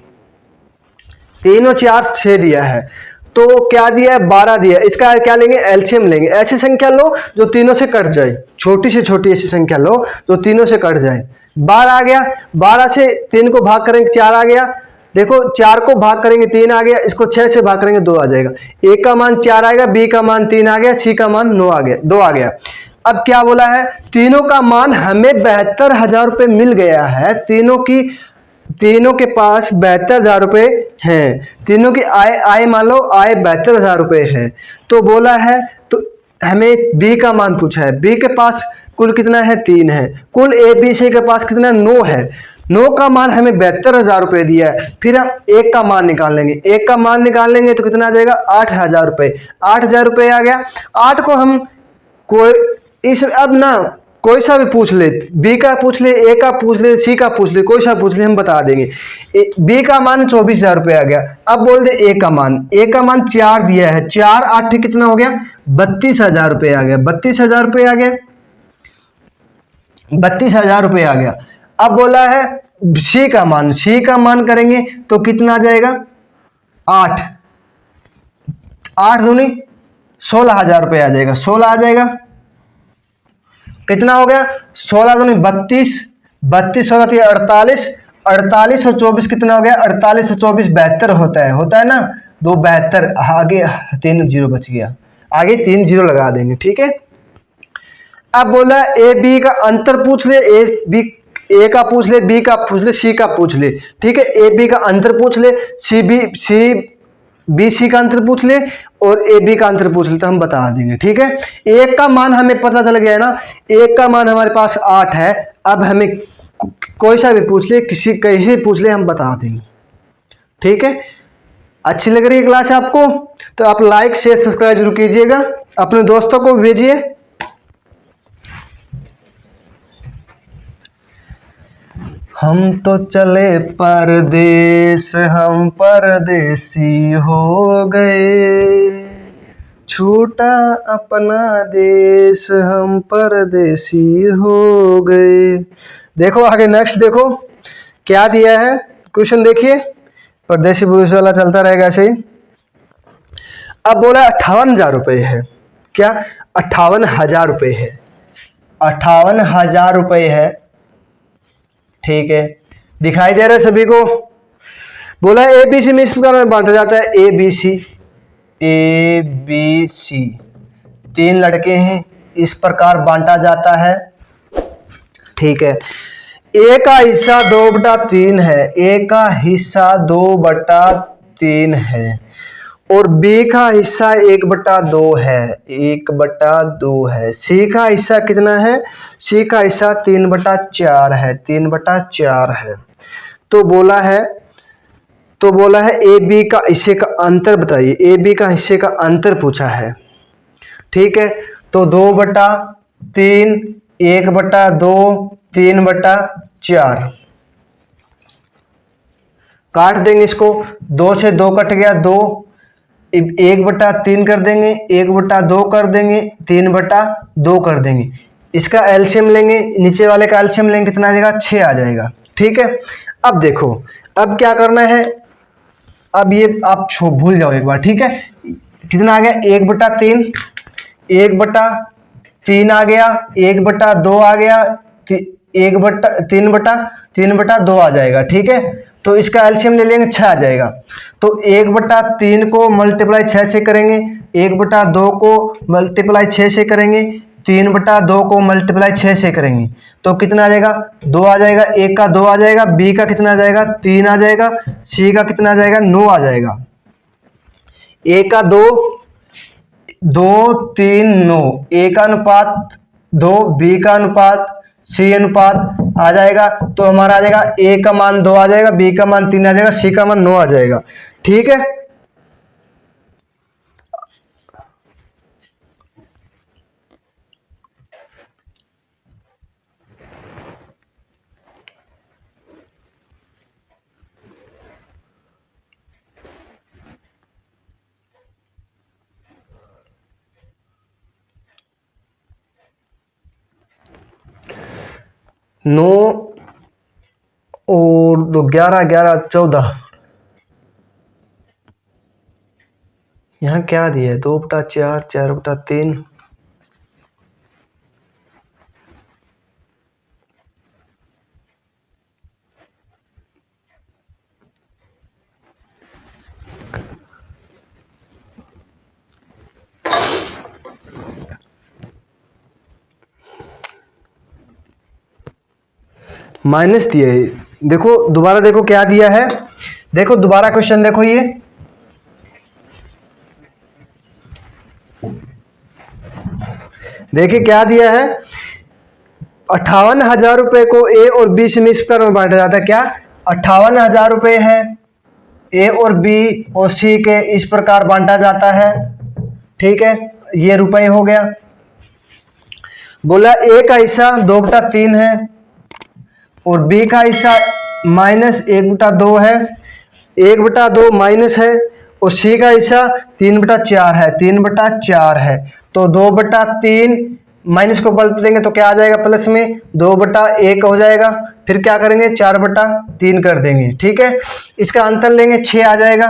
3 और 4 6 दिया है, तो क्या दिया है 12 दिया है, इसका क्या लेंगे एलसीएम लेंगे। ऐसी संख्या लो जो तीनों से कट जाए, छोटी से छोटी ऐसी संख्या लो जो तीनों से कट जाए। 12 आ गया, 12 से 3 को भाग करेंगे 4 आ गया, देखो 4 को भाग करेंगे 3 आ गया, इसको 6 से भाग करेंगे 2 आ जाएगा। ए का मान 4 आएगा, बी का मान 3 आ गया, सी का मान 9 आ गया, 2 आ गया। अब क्या बोला है, तीनों का मान हमें 72,000 रुपये मिल गया है, तीनों के पास 72,000 रुपये हैं, तीनों की आय मान लो आय 72,000 रुपये है। तो बोला है, तो हमें बी का मान पूछा है, बी के पास कुल कितना है 3 है, कुल ए बी सी के पास कितना 9 है, 9 का मान हमें 72,000 रुपये दिया है। फिर हम एक का मान निकाल लेंगे, एक का मान निकाल लेंगे तो कितना आ जाएगा 8,000 रुपये, 8,000 रुपये आ गया। 8 को हम कोई इस अब ना कोई सा भी पूछ ले, बी का पूछ ले, ए का पूछ ले, सी का पूछ ले, कोई सा पूछ ले हम बता देंगे। बी का मान 24,000 रुपये आ गया। अब बोल दे ए का मान, ए का मान 4 दिया है, 4 8 कितना हो गया, 32,000 रुपये आ गया, 32,000 रुपये आ गया, 32,000 रुपये आ गया। अब बोला है सी का मान, सी का मान करेंगे तो कितना आ जाएगा, 8 8 दूनी 16,000 रुपये आ जाएगा, 16 आ जाएगा, कितना हो गया, 16 दूनी 32, 32 16 48, 48 और 24 कितना हो गया, 48 और 24 72 होता है ना, 2 72, आगे 3 जीरो बच गया, आगे 3 जीरो लगा देंगे, ठीक है। अब बोला ए बी का अंतर पूछ ले, ए का पूछ ले, बी का पूछ ले, सी का पूछ ले, ठीक है। ए बी का अंतर पूछ ले, बी सी का अंतर पूछ ले और ए बी का अंतर पूछ ले, तो हम बता देंगे, ठीक है। एक का मान हमें पता चल गया है ना, एक का मान हमारे पास 8 है। अब हमें कोई सा भी पूछ ले, कैसे पूछ ले, हम बता देंगे, ठीक है। अच्छी लग रही है क्लास आपको, तो आप लाइक शेयर सब्सक्राइब जरूर कीजिएगा, अपने दोस्तों को भेजिए। हम तो चले परदेस, हम परदेसी हो गए, छूटा अपना देश, हम परदेसी हो गए। देखो आगे नेक्स्ट देखो क्या दिया है, क्वेश्चन देखिए, परदेसी पुरुष वाला चलता रहेगा ऐसे ही। अब बोला 58,000 रुपये है, क्या 58,000 रुपये है, 58,000 रुपये है, ठीक है, दिखाई दे रहा है सभी को। बोला ए बी सी में इस प्रकार में बांटा जाता है, ए बी सी 3 लड़के हैं, इस प्रकार बांटा जाता है, ठीक है। ए का हिस्सा 2/3 है, ए का हिस्सा 2/3 है और बी का हिस्सा 1/2 है, 1/2 है। सी का हिस्सा कितना है, सी का हिस्सा 3/4 है, 3/4 है। तो बोला है ए बी का हिस्से का अंतर बताइए, ए बी का हिस्से का अंतर पूछा है, ठीक है। तो 2/3, 1/2, 3/4 काट देंगे इसको, 2 से 2 कट गया, 2 1/3 कर देंगे, 1/2 कर देंगे, 3/2 कर देंगे। इसका एलसीएम लेंगे, नीचे वाले का एलसीएम लेंगे, कितना आ जाएगा, 6 आ जाएगा, ठीक है। अब देखो अब क्या करना है, अब ये आप भूल जाओ एक बार, ठीक है। कितना आ गया, 1/3, 1/3 आ गया, 1/2 आ गया, 3/2 आ जाएगा, ठीक है। तो इसका एलसीएम ले लेंगे, 6 आ जाएगा। तो 1/3 को मल्टीप्लाई 6 से करेंगे, 1/2 को मल्टीप्लाई 6 से करेंगे, 3/2 को मल्टीप्लाई 6 से करेंगे, तो कितना आ जाएगा, 2 आ जाएगा, एक का 2 आ जाएगा, बी का कितना आ जाएगा, 3 आ जाएगा, सी का कितना आ जाएगा, 9 आ जाएगा। ए का 2 3 9, ए का अनुपात 2, बी का अनुपात, सी अनुपात आ जाएगा। तो हमारा आ जाएगा ए का मान 2 आ जाएगा, बी का मान 3 आ जाएगा, सी का मान 9 आ जाएगा, ठीक है। नौ और 2 11 11 14, यहाँ क्या दिया है, 2/4, 4/3, माइनस दिया है। देखो दोबारा देखो क्या दिया है, देखो दोबारा क्वेश्चन देखो, ये देखिए क्या दिया है, 58,000 रुपए को ए और बी से इस प्रकार में बांटा जाता है, क्या 58,000 रुपए है, ए और बी और सी के इस प्रकार बांटा जाता है, ठीक है, ये रुपए हो गया। बोला ए का हिस्सा 2/3 है और बी का हिस्सा -1/2 है, 1/2 माइनस है, और सी का हिस्सा 3/4 है, 3/4 है। तो 2/3 माइनस को पलट देंगे तो क्या आ जाएगा, प्लस में 2/1 हो जाएगा। फिर क्या करेंगे, 4/3 कर देंगे। ठीक है, इसका अंतर लेंगे, 6 आ जाएगा।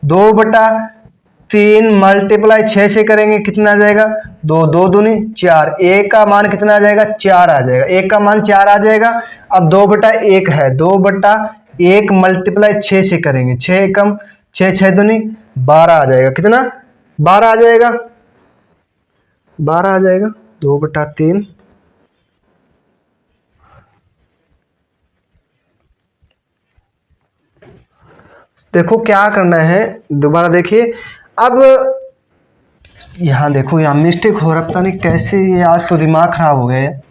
2/3 मल्टीप्लाई 6 से करेंगे, कितना आ जाएगा, 2 2 दूनी 4। एक का मान कितना आ जाएगा, 4 आ जाएगा। एक का मान 4 आ जाएगा। अब 2/1 है, 2/1 मल्टीप्लाई 6 से करेंगे, 6 एकम 6, 6 दूनी 12 आ जाएगा। कितना, 12 आ जाएगा, 12 आ जाएगा। 2/3 देखो क्या करना है, दोबारा देखिए। अब यहाँ देखो, यहाँ मिस्टेक हो रहा, पता नहीं कैसे, ये आज तो दिमाग खराब हो गया है,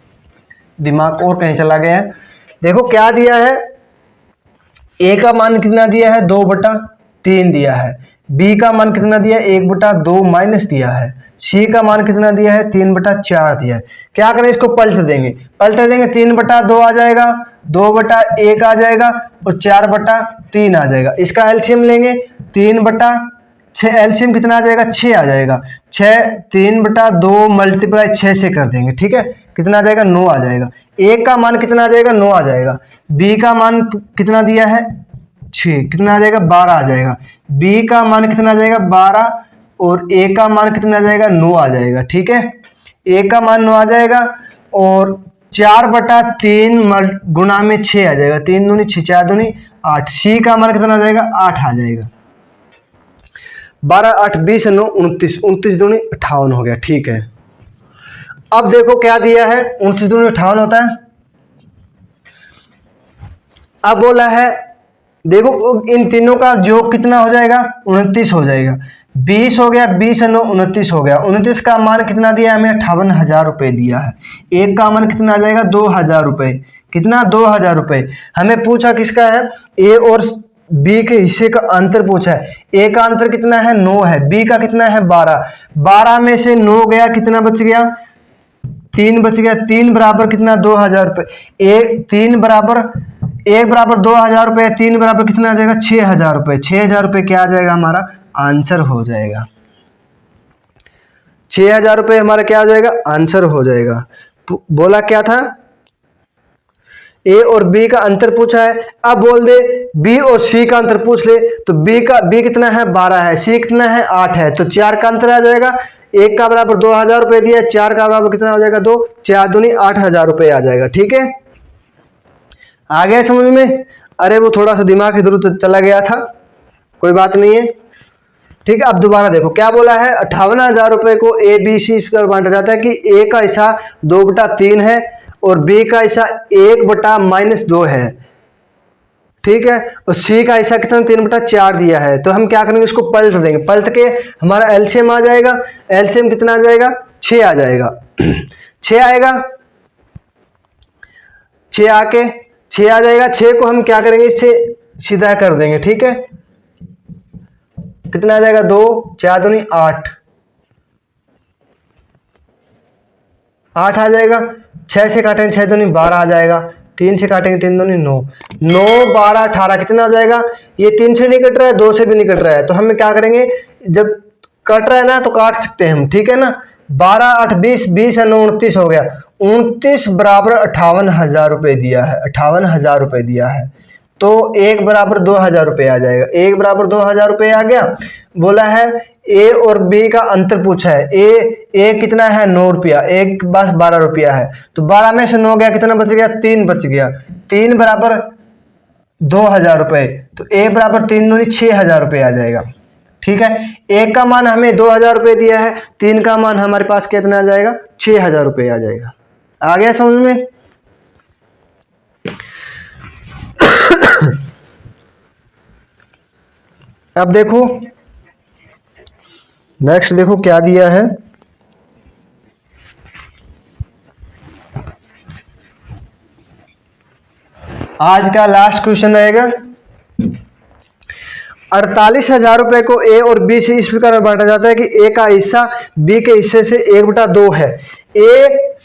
दिमाग और कहीं चला गया है। देखो क्या दिया है, ए का मान कितना दिया है, 2/3 दिया है। बी का मान कितना दिया है, 1/2 माइनस दिया है। सी का मान कितना दिया है, 3/4 दिया है। क्या करें, इसको पलट देंगे, 3/2 आ जाएगा, 2/1 आ जाएगा और 4/3 आ जाएगा। इसका एलसीएम लेंगे, 3/6, एलसीएम कितना आ जाएगा, 6 आ जाएगा। 6 3/2 मल्टीप्लाई 6 से कर देंगे। ठीक है, कितना आ जाएगा, 9 आ जाएगा। ए का मान कितना आ जाएगा, 9 आ जाएगा। बी का मान कितना दिया है, 6, कितना आ जाएगा, 12 आ जाएगा। बी का मान कितना आ जाएगा, 12, और ए का मान कितना आ जाएगा, 9 आ जाएगा। ठीक है, ए का मान 9 आ जाएगा और 4/3 गुणा में 6 आ जाएगा, 3 दूनी 6, 4 दूनी 8। सी का मान कितना आ जाएगा, 8 आ जाएगा। 12 8 20 9 29, 29 दूनी 58 हो गया। ठीक है, अब देखो क्या दिया है, 29 दूनी 58 होता है। अब बोला है, देखो इन तीनों का योग कितना हो जाएगा, 29 हो जाएगा। 20 हो गया, 20 9 29 हो गया। 29 का मान कितना दिया है, हमें 58,000 रुपये दिया है। एक का मान कितना आ जाएगा, 2,000 रुपये। कितना, 2,000 रुपये। हमें पूछा किसका है, ए और बी के हिस्से का अंतर पूछा है। ए का अंतर कितना है, 9 है। बी का कितना है, 12। 12 में से 9 गया, कितना बच गया, 3 बच गया। 3 बराबर कितना, 2,000 रुपये। 3 बराबर 1 बराबर 2,000 रुपये, 3 बराबर कितना आ जाएगा, 6,000 रुपये। 6,000 रुपये क्या आ जाएगा, हमारा आंसर हो जाएगा। 6,000 रुपये हमारा क्या हो जाएगा, आंसर हो जाएगा। बोला क्या था, ए और बी का अंतर पूछा है। अब बोल दे बी और सी का अंतर पूछ ले, तो बी कितना है, 12 है। सी कितना है, 8 है। तो 4 का अंतर आ जाएगा। 1 का बराबर 2,000 रुपये दिया है, 4 का बराबर कितना हो जाएगा, 2, 4 दूनी 8,000 रुपये आ जाएगा। ठीक है, आ गया समझ में। अरे वो थोड़ा सा दिमाग इधर उधर चला गया था, कोई बात नहीं है। ठीक है, अब दोबारा देखो क्या बोला है, 58,000 रुपये को ए बी सी इस पर बांटा जाता है कि ए का हिस्सा 2/3 है और बी का हिस्सा 1/-2 है। ठीक है, और सी का हिस्सा कितना, 3/4 दिया है। तो हम क्या करेंगे, इसको पलट देंगे, पलट के हमारा एलसीएम आ जाएगा। एलसीएम कितना आ जाएगा, 6 आ जाएगा। 6 आएगा, 6 आके 6 आ जाएगा। 6 को हम क्या करेंगे, इससे सीधा कर देंगे। ठीक है, कितना आ जाएगा, 2 4 दूनी 8, 8 आ जाएगा। 6 से काटेंगे, 6 दूनी 12 आ जाएगा। 3 से काटेंगे, 3 दूनी 9, 9 12 18 कितना हो जाएगा। ये 3 से नहीं कट रहा है, 2 से भी नहीं कट रहा है, तो हम क्या करेंगे, जब कट रहा है ना तो काट सकते हैं हम। ठीक है ना, 12 8 20, 20 9 29 हो गया। 29 बराबर 58,000 रुपये दिया है, 58,000 रुपये दिया है। तो 1 बराबर 2,000 रुपये आ जाएगा। 1 बराबर 2,000 रुपये आ गया। बोला है ए और बी का अंतर पूछा है। ए कितना है, 9 रुपया, एक बस 12 रुपया है। तो 12 में से 9 गया, कितना बच गया, 3 बच गया। 3 बराबर 2,000 रुपये, तो ए बराबर 3 दूनी 6,000 रुपये आ जाएगा। ठीक है, एक का मान हमें 2,000 रुपये दिया है, 3 का मान हमारे पास कितना आ जाएगा, 6,000 रुपये आ जाएगा। आ गया समझ में। अब देखो नेक्स्ट, देखो क्या दिया है। आज का लास्ट क्वेश्चन रहेगा, 48,000 रुपये को ए और बी से इस प्रकार बांटा जाता है कि ए का हिस्सा बी के हिस्से से 1/2 है। ए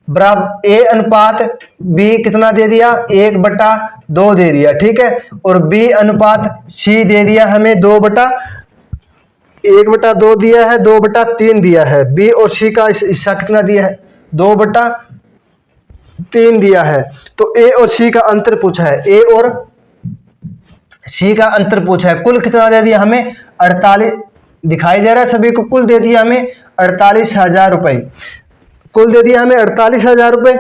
बराबर ए अनुपात बी कितना दे दिया, 1/2 दे दिया, ठीक है। और बी अनुपात सी दे दिया हमें 1/2 दिया है, 2/3 दिया है। बी और सी का हिस्सा कितना दिया है, 2/3 दिया है। तो ए और सी का अंतर पूछा है, ए और सी का अंतर पूछा है। कुल कितना दे दिया हमें, 48 दिखाई दे रहा है सभी को। कुल दे दिया हमें 48,000 रुपए, कुल दे दिया हमें 48,000 रुपए।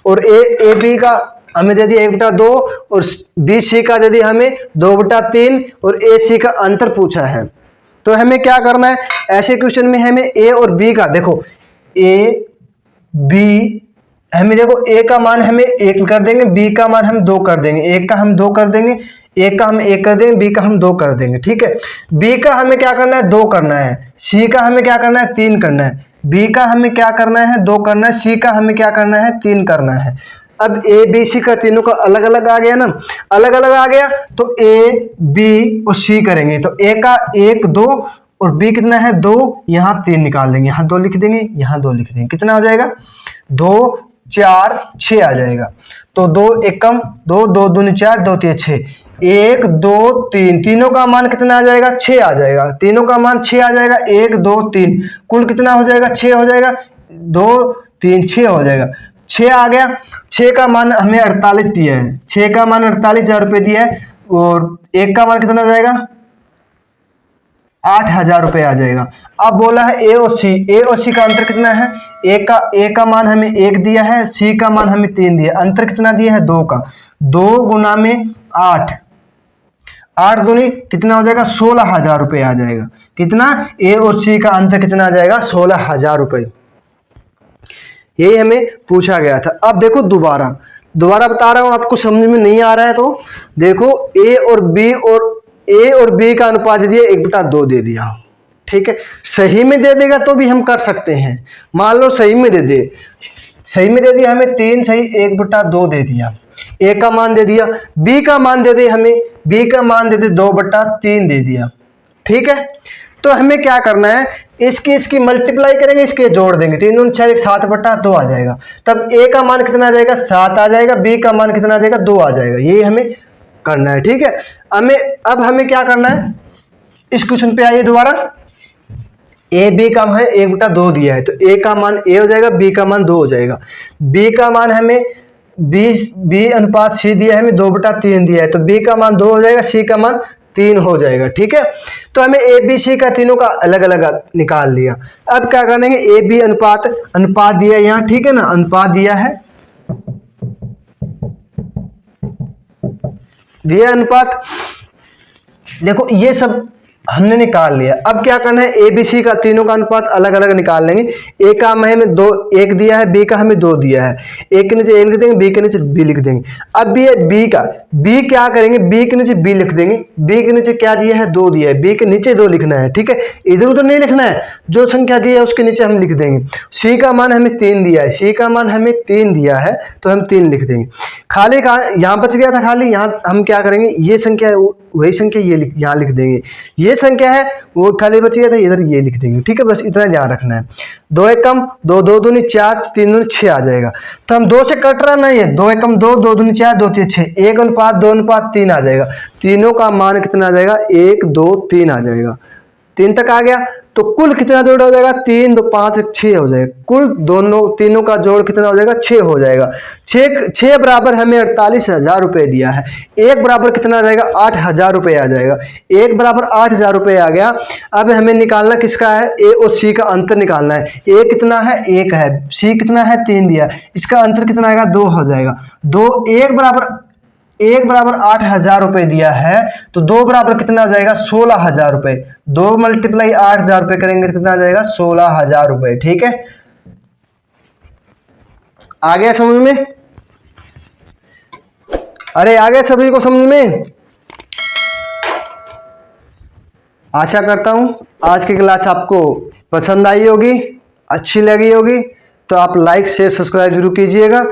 और ए बी का हमें दे दिया 1/2 और बी सी का दे दिया हमें 2/3 और ए सी का अंतर पूछा है। तो हमें क्या करना है, ऐसे क्वेश्चन में हमें ए और बी का, देखो ए बी हमें, देखो ए का मान हमें 1 कर देंगे, बी का मान हम 2 कर देंगे, एक का हम 2 कर देंगे, एक का हम 1 कर देंगे, बी का हम 2 कर देंगे, ठीक है। बी का हमें क्या करना है, 2 करना है। सी का हमें क्या करना है, 3 करना है। बी का हमें क्या करना है, 2 करना है। सी का हमें क्या करना है, 3 करना है। अब ए बी सी का तीनों का अलग अलग आ गया ना, अलग अलग आ गया। तो ए बी और सी करेंगे, तो ए का 1 2 और बी कितना है 2, यहाँ 3 निकाल देंगे, यहाँ 2 लिख देंगे, यहाँ 2 लिख देंगे, कितना हो जाएगा 2 4 6 आ जाएगा। तो 2 एकम 2, 2 दूनी 4, 2 3 6, 1 2 3, तीनों का मान कितना आ जाएगा, 6 आ जाएगा। तीनों का मान 6 आ जाएगा, 1 2 3, कुल कितना हो जाएगा, 6 हो जाएगा, 2 3 6 हो जाएगा। 6 आ गया, 6 का मान हमें 48 दिया है, 6 का मान 48,000 रुपये दिया है। और 1 का मान कितना आ जाएगा, 8,000 रुपये आ जाएगा। अब बोला है ए और सी का अंतर कितना है, ए का मान हमें 1 दिया है, सी का मान हमें 3 दिया, अंतर कितना दिया है 2 का। 2 गुना में 8, 8 दूनी कितना हो जाएगा, 16,000 रुपये आ जाएगा। कितना, ए और सी का अंतर कितना आ जाएगा, 16,000 रुपये। यही हमें पूछा गया था। अब देखो दोबारा बता रहा हूं, आपको समझ में नहीं आ रहा है तो देखो, ए और बी का अनुपात दे दिया 1/2 दे दिया, ठीक है। सही में दे देगा तो भी हम कर सकते हैं। मान लो सही में दे दिया हमें 3 सही 1/2 दे दिया, ए का मान दे दिया, बी का मान दे दे हमें, बी का मान दे दे 2/3 दे दिया, ठीक है। तो हमें क्या करना है, इसकी मल्टीप्लाई करेंगे, इसके जोड़ देंगे, 3 दूनी 4 7/2 आ जाएगा। तब ए का मान कितना आ जाएगा, 7 आ जाएगा, बी का मान कितना आ जाएगा, 2 आ जाएगा। ये हमें करना है, ठीक है। अब हमें क्या करना है, इस क्वेश्चन पे आइए दोबारा। ए बी का मान 1/2 दिया है, तो ए का मान ए हो जाएगा, बी का मान 2 हो जाएगा। बी का मान हमें बी अनुपात सी दिया है, हमें 2/3 दिया है, तो बी का मान 2 हो जाएगा, सी का मान 3 हो जाएगा, ठीक है। तो हमें ए बी सी का तीनों का अलग अलग निकाल लिया। अब क्या करेंगे, ए बी अनुपात दिया है यहाँ, ठीक है ना, अनुपात दिया है, दिया अनुपात। देखो ये सब हमने निकाल लिया। अब क्या करना है, ए बी सी का तीनों का अनुपात अलग अलग निकाल लेंगे। ए का हमें 1 दिया है, बी का हमें 2 दिया है, ए के नीचे ए लिख देंगे, बी के नीचे बी लिख देंगे। अब भी है बी का, बी क्या करेंगे, बी के नीचे बी लिख देंगे, बी के नीचे क्या दिया है 2 दिया है, बी के नीचे 2 लिखना है, ठीक है। इधर उधर नहीं लिखना है, जो संख्या दी है उसके नीचे हम लिख देंगे। सी का मान हमें 3 दिया है, सी का मान हमें 3 दिया है, तो हम 3 लिख देंगे। खाली का यहाँ बच गया था खाली, यहाँ हम क्या करेंगे, ये संख्या वही संख्या ये यहाँ लिख देंगे, ये संख्या है वो खाली बच गया था, इधर ये लिख देंगे, ठीक है। बस इतना ध्यान रखना है। 2 एकम 2, 2 दूनी 4, 3 दूनी 6 आ जाएगा। तो हम 2 से कट रहा नहीं है, 2 एकम 2, 2 दूनी 4, 2 3 6, 1:2:3 आ जाएगा। तीनों का मान कितना आ जाएगा, 1 2 3 आ जाएगा, 3 तक आ गया। तो कुल कितना जोड़ हो जाएगा, 3 2 5 6 हो जाएगा। कुल तीनों का जोड़ कितना हो जाएगा, 6 हो जाएगा। 6 बराबर हमें 48,000 रुपये दिया है। 1 बराबर कितना आ जाएगा, 8,000 रुपये आ जाएगा। 1 बराबर 8,000 रुपये आ गया। अब हमें निकालना किसका है, ए और सी का अंतर निकालना है। ए कितना है, 1 है, सी कितना है 3 दिया, इसका अंतर कितना आएगा, 2 हो जाएगा। 1 बराबर 8,000 रुपये दिया है, तो 2 बराबर कितना आ जाएगा, 16,000 रुपये। 2 × 8,000 रुपये करेंगे तो कितना आ जाएगा, 16,000 रुपये, ठीक है। आ गया समझ में, अरे आ गया सभी को समझ में। आशा करता हूं आज की क्लास आपको पसंद आई होगी, अच्छी लगी होगी। तो आप लाइक शेयर सब्सक्राइब जरूर कीजिएगा।